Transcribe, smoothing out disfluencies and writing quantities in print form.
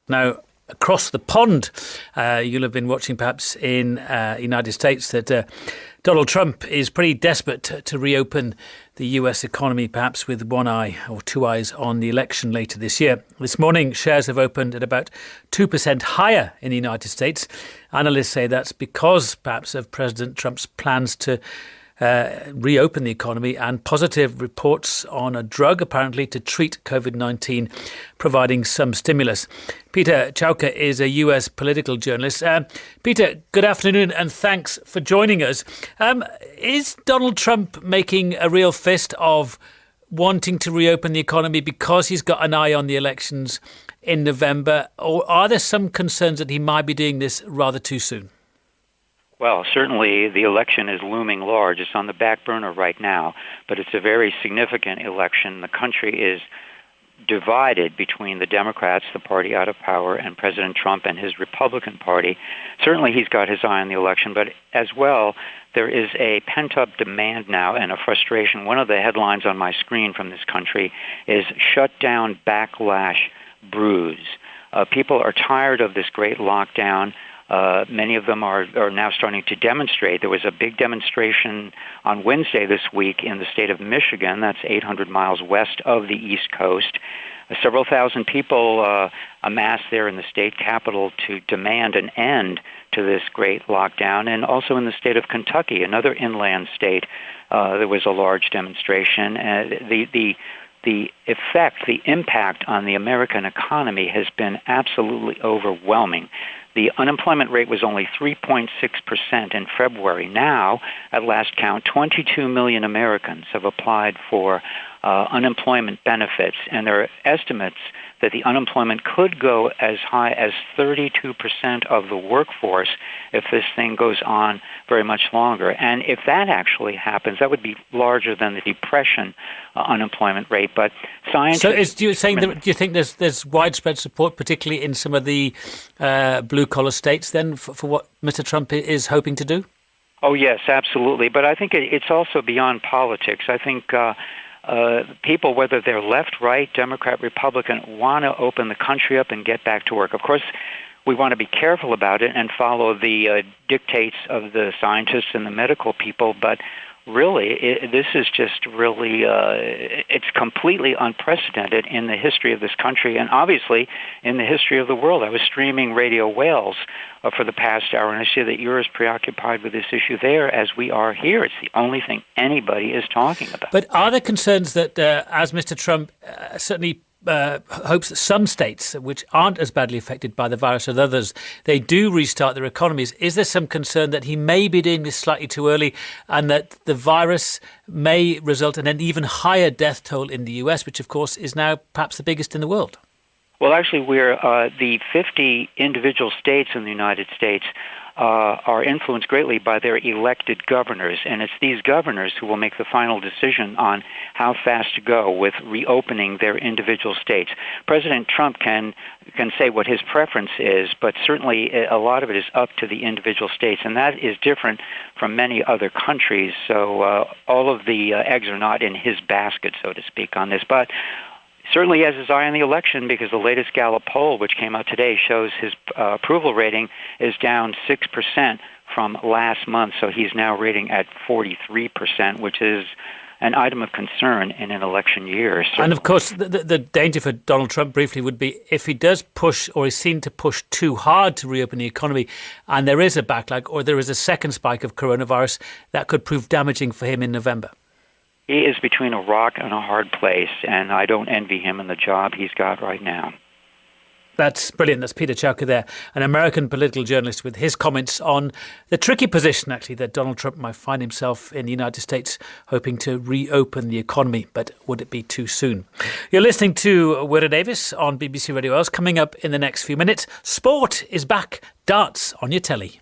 Now, across the pond, you'll have been watching perhaps in the United States that Donald Trump is pretty desperate to reopen the US economy, perhaps with one eye or two eyes on the election later this year. This morning, shares have opened at about 2% higher in the United States. Analysts say that's because perhaps of President Trump's plans to reopen the economy and positive reports on a drug apparently to treat COVID-19, providing some stimulus. Peter Chauke is a US political journalist. Peter, good afternoon and thanks for joining us. Is Donald Trump making a real fist of wanting to reopen the economy because he's got an eye on the elections in November, or are there some concerns that he might be doing this rather too soon? Well, certainly the election is looming large. It's on the back burner right now, but it's a very significant election. The country is divided between the Democrats, the party out of power, and President Trump and his Republican Party. Certainly he's got his eye on the election, but as well, there is a pent-up demand now and a frustration. One of the headlines on my screen from this country is "Shutdown Backlash Brews." People are tired of this great lockdown. Many of them are now starting to demonstrate. There was a big demonstration on Wednesday this week in the state of Michigan. That's 800 miles west of the East Coast. Several thousand people amassed there in the state capitol to demand an end to this great lockdown. And also in the state of Kentucky, another inland state, there was a large demonstration. The effect, the impact on the American economy has been absolutely overwhelming. The unemployment rate was only 3.6% in February. Now, at last count, 22 million Americans have applied for unemployment benefits, and there are estimates that the unemployment could go as high as 32% of the workforce if this thing goes on very much longer. And if that actually happens, that would be larger than the Depression unemployment rate. But scientists... So do you think there's widespread support, particularly in some of the blue-collar states, then, for what Mr. Trump is hoping to do? Oh, yes, absolutely. But I think it's also beyond politics. I think... people, whether they're left, right, Democrat, Republican, want to open the country up and get back to work. Of course, we want to be careful about it and follow the dictates of the scientists and the medical people, but really, this is just really, it's completely unprecedented in the history of this country and obviously in the history of the world. I was streaming Radio Wales for the past hour, and I see that you're as preoccupied with this issue there as we are here. It's the only thing anybody is talking about. But are there concerns that, as Mr. Trump certainly hopes that some states, which aren't as badly affected by the virus as others, they do restart their economies, is there some concern that he may be doing this slightly too early and that the virus may result in an even higher death toll in the US, which, of course, is now perhaps the biggest in the world? Well, actually, we're the 50 individual states in the United States are influenced greatly by their elected governors, and it's these governors who will make the final decision on how fast to go with reopening their individual states. President Trump can say what his preference is, but certainly a lot of it is up to the individual states, and that is different from many other countries. So all of the eggs are not in his basket, so to speak, on this. But certainly has his eye on the election because the latest Gallup poll, which came out today, shows his approval rating is down 6% from last month. So he's now rating at 43%, which is an item of concern in an election year. Certainly. And of course, the danger for Donald Trump briefly would be if he does push or is seen to push too hard to reopen the economy and there is a backlog or there is a second spike of coronavirus, that could prove damaging for him in November. He is between a rock and a hard place, and I don't envy him in the job he's got right now. That's brilliant. That's Peter Chauke there, an American political journalist, with his comments on the tricky position, actually, that Donald Trump might find himself in the United States, hoping to reopen the economy. But would it be too soon? You're listening to Wyre Davies on BBC Radio Wales. Coming up in the next few minutes, sport is back. Darts on your telly.